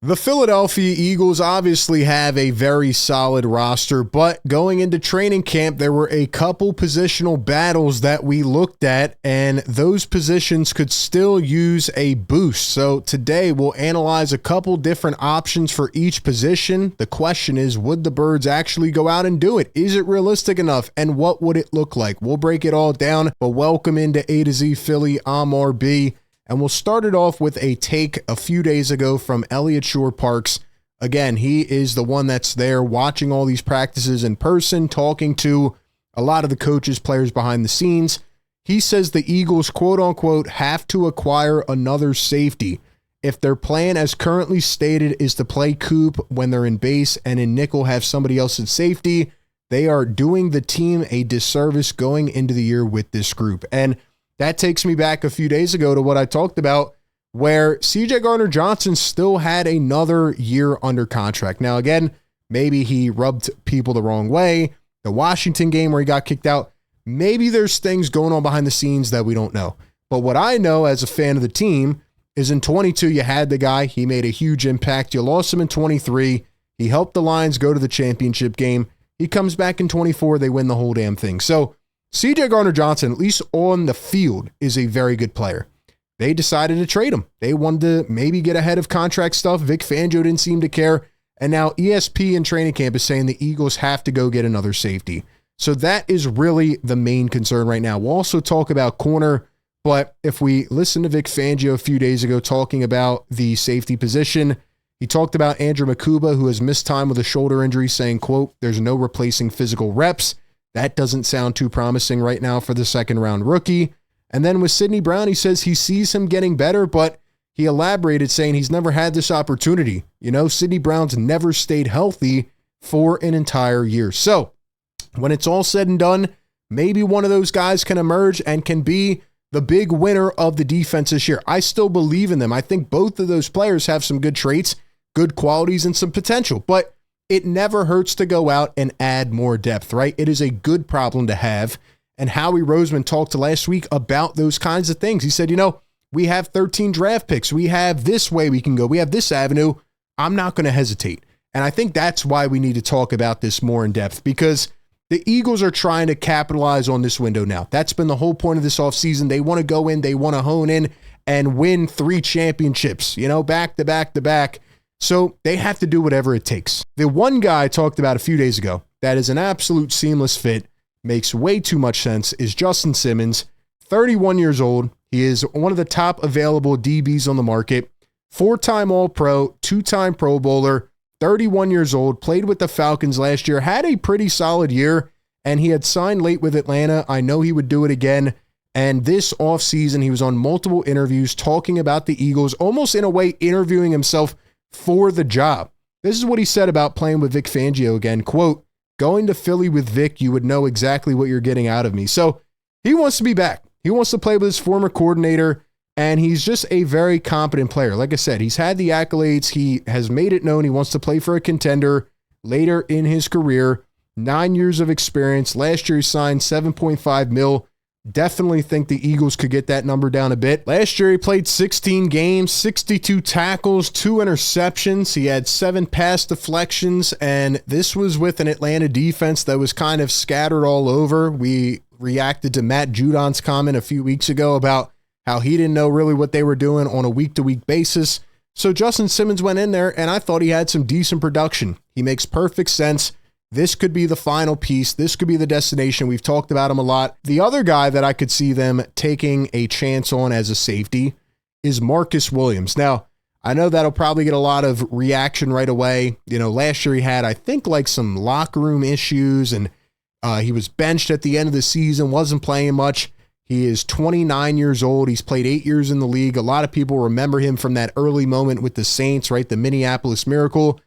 The Philadelphia Eagles obviously have a very solid roster, but going into training camp, there were a couple positional battles that we looked at, and those positions could still use a boost. So today we'll analyze a couple different options for each position. The question is, would the Birds actually go out and do it? Is it realistic enough? And what would it look like? We'll break it all down, but welcome into A to Z Philly. I'm RB. And we'll start it off with a take a few days ago from Elliott Shore-Parks. Again, he is the one that's there watching all these practices in person, talking to a lot of the coaches, players behind the scenes. He says the Eagles, quote unquote, have to acquire another safety. If their plan as currently stated is to play Coop when they're in base and in nickel have somebody else in safety, they are doing the team a disservice going into the year with this group. And that takes me back a few days ago to what I talked about, where CJ Gardner-Johnson still had another year under contract. Now, again, maybe he rubbed people the wrong way. The Washington game where he got kicked out, maybe there's things going on behind the scenes that we don't know. But what I know as a fan of the team is in 22, you had the guy. He made a huge impact. You lost him in 23. He helped the Lions go to the championship game. He comes back in 24. They win the whole damn thing. So CJ Gardner-Johnson, at least on the field, is a very good player. They decided to trade him. They wanted to maybe get ahead of contract stuff. Vic Fangio didn't seem to care. And now ESP in training camp is saying the Eagles have to go get another safety. So that is really the main concern right now. We'll also talk about corner, but if we listen to Vic Fangio a few days ago talking about the safety position, he talked about Andrew Makuba, who has missed time with a shoulder injury, saying, quote, there's no replacing physical reps. That doesn't sound too promising right now for the second-round rookie. And then with Sidney Brown, he says he sees him getting better, but he elaborated saying he's never had this opportunity. You know, Sidney Brown's never stayed healthy for an entire year. So when it's all said and done, maybe one of those guys can emerge and can be the big winner of the defense this year. I still believe in them. I think both of those players have some good traits, good qualities, and some potential, but it never hurts to go out and add more depth, right? It is a good problem to have. And Howie Roseman talked last week about those kinds of things. He said, you know, we have 13 draft picks. We have this way we can go. We have this avenue. I'm not going to hesitate. And I think that's why we need to talk about this more in depth, because the Eagles are trying to capitalize on this window now. That's been the whole point of this offseason. They want to go in, they want to hone in and win 3 championships, you know, back to back to back. So they have to do whatever it takes. The one guy I talked about a few days ago that is an absolute seamless fit, makes way too much sense, is Justin Simmons, 31 years old. He is one of the top available DBs on the market, 4-time All-Pro, 2-time Pro Bowler, 31 years old, played with the Falcons last year, had a pretty solid year, and he had signed late with Atlanta. I know he would do it again. And this offseason, he was on multiple interviews talking about the Eagles, almost in a way interviewing himself for the job. This is what he said about playing with Vic Fangio again, quote, going to Philly with Vic, you would know exactly what you're getting out of me. So he wants to be back. He wants to play with his former coordinator, and he's just a very competent player. Like I said, he's had the accolades. He has made it known he wants to play for a contender later in his career. 9 years of experience. Last year he signed $7.5 million. Definitely think the Eagles could get that number down a bit. Last year, he played 16 games, 62 tackles, 2 interceptions. He had 7 pass deflections, and this was with an Atlanta defense that was kind of scattered all over. We reacted to Matt Judon's comment a few weeks ago about how he didn't know really what they were doing on a week-to-week basis. So Justin Simmons went in there, and I thought he had some decent production. He makes perfect sense. This could be the final piece. This could be the destination. We've talked about him a lot. The other guy that I could see them taking a chance on as a safety is Marcus Williams. Now, I know that'll probably get a lot of reaction right away. You know, last year he had, I think, like some locker room issues, and he was benched at the end of the season, wasn't playing much. He is 29 years old. He's played 8 years in the league. A lot of people remember him from that early moment with the Saints, right? The Minneapolis Miracle.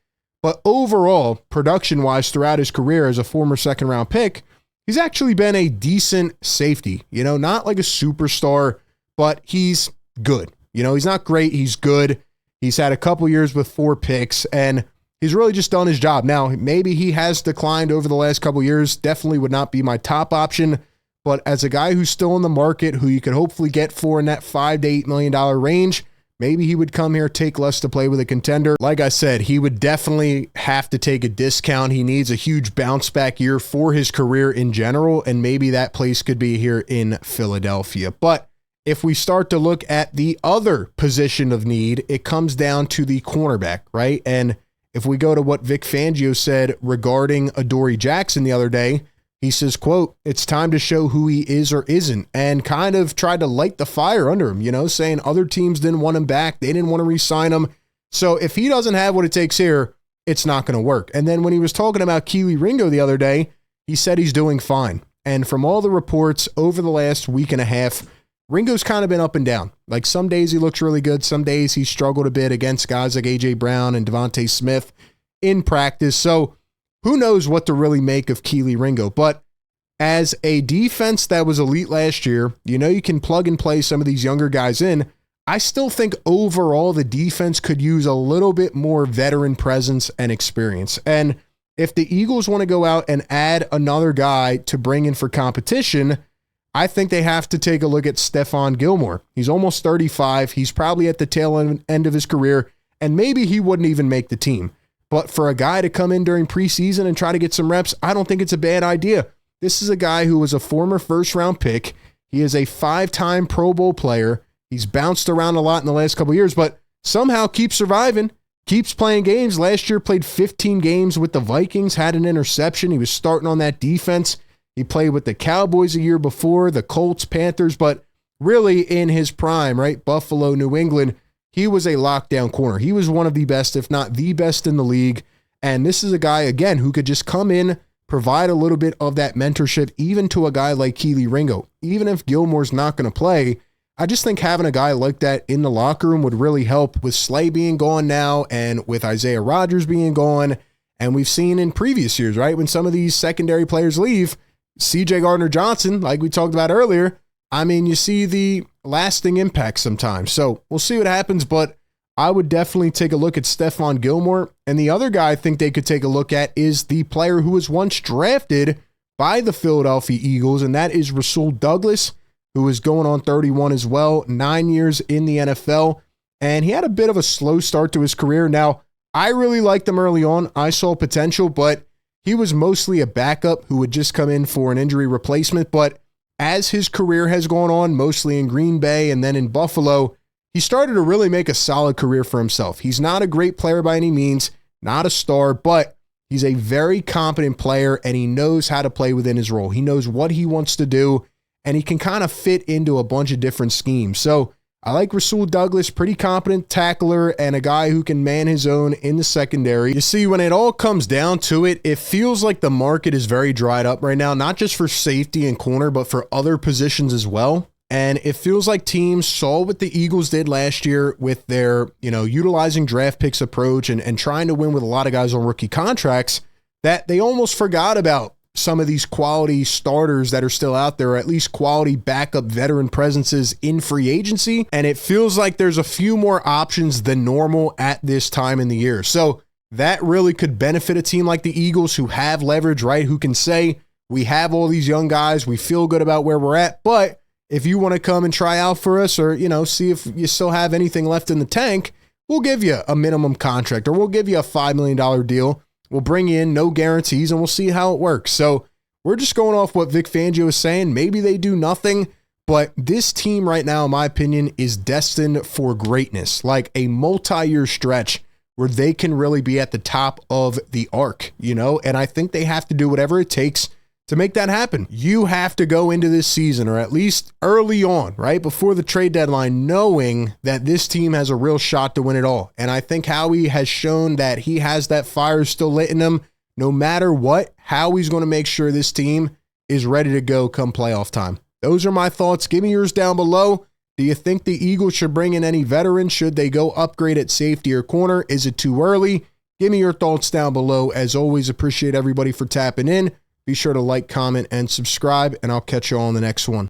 But overall, production-wise, throughout his career as a former second-round pick, he's actually been a decent safety. You know, not like a superstar, but he's good. You know, he's not great. He's good. He's had a couple years with 4 picks, and he's really just done his job. Now, maybe he has declined over the last couple years. Definitely would not be my top option. But as a guy who's still in the market, who you could hopefully get for in that $5 to $8 million range, maybe he would come here, take less to play with a contender. Like I said, he would definitely have to take a discount. He needs a huge bounce back year for his career in general, and maybe that place could be here in Philadelphia. But if we start to look at the other position of need, it comes down to the cornerback, right? And if we go to what Vic Fangio said regarding Adoree Jackson the other day, he says, quote, "It's time to show who he is or isn't," and kind of tried to light the fire under him, saying other teams didn't want him back. They didn't want to re-sign him. So if he doesn't have what it takes here, it's not going to work. And then when he was talking about Kelee Ringo the other day, he said he's doing fine. And from all the reports over the last week and a half, Ringo's kind of been up and down. Like some days he looks really good. Some days he struggled a bit against guys like A.J. Brown and Devontae Smith in practice. So who knows what to really make of Kelee Ringo. But as a defense that was elite last year, you can plug and play some of these younger guys in. I still think overall the defense could use a little bit more veteran presence and experience. And if the Eagles want to go out and add another guy to bring in for competition, I think they have to take a look at Stephon Gilmore. He's almost 35. He's probably at the tail end of his career, and maybe he wouldn't even make the team. But for a guy to come in during preseason and try to get some reps, I don't think it's a bad idea. This is a guy who was a former first-round pick. He is a 5-time Pro Bowl player. He's bounced around a lot in the last couple of years, but somehow keeps surviving, keeps playing games. Last year played 15 games with the Vikings, had an interception. He was starting on that defense. He played with the Cowboys a year before, the Colts, Panthers, but really in his prime, right? Buffalo, New England, he was a lockdown corner. He was one of the best, if not the best in the league. And this is a guy, again, who could just come in, provide a little bit of that mentorship, even to a guy like Kelee Ringo. Even if Gilmore's not going to play, I just think having a guy like that in the locker room would really help with Slay being gone now and with Isaiah Rodgers being gone. And we've seen in previous years, right, when some of these secondary players leave, C.J. Gardner-Johnson, like we talked about earlier, you see the lasting impact sometimes. So we'll see what happens, but I would definitely take a look at Stephon Gilmore. And the other guy I think they could take a look at is the player who was once drafted by the Philadelphia Eagles, and that is Rasul Douglas, who is going on 31 as well, 9 years in the NFL. And he had a bit of a slow start to his career. Now, I really liked him early on. I saw potential, but he was mostly a backup who would just come in for an injury replacement. But as his career has gone on, mostly in Green Bay and then in Buffalo, he started to really make a solid career for himself. He's not a great player by any means, not a star, but he's a very competent player and he knows how to play within his role. He knows what he wants to do and he can kind of fit into a bunch of different schemes. So I like Rasul Douglas, pretty competent tackler and a guy who can man his own in the secondary. You see, when it all comes down to it, it feels like the market is very dried up right now, not just for safety and corner, but for other positions as well. And it feels like teams saw what the Eagles did last year with their, utilizing draft picks approach and trying to win with a lot of guys on rookie contracts, that they almost forgot about some of these quality starters that are still out there, or at least quality backup veteran presences in free agency. And it feels like there's a few more options than normal at this time in the year. So that really could benefit a team like the Eagles who have leverage, right? Who can say, we have all these young guys, we feel good about where we're at, but if you want to come and try out for us or, see if you still have anything left in the tank, we'll give you a minimum contract or we'll give you a $5 million deal. We'll bring you in, no guarantees, and we'll see how it works. So we're just going off what Vic Fangio is saying. Maybe they do nothing, but this team right now, in my opinion, is destined for greatness, like a multi-year stretch where they can really be at the top of the arc, and I think they have to do whatever it takes to make that happen. You have to go into this season, or at least early on, right before the trade deadline, knowing that this team has a real shot to win it all. And I think Howie has shown that he has that fire still lit in him. No matter what, Howie's going to make sure this team is ready to go come playoff time. Those are my thoughts. Give me yours down below. Do you think the Eagles should bring in any veterans? Should they go upgrade at safety or corner? Is it too early? Give me your thoughts down below. As always, appreciate everybody for tapping in. Be sure to like, comment, and subscribe, and I'll catch you all on the next one.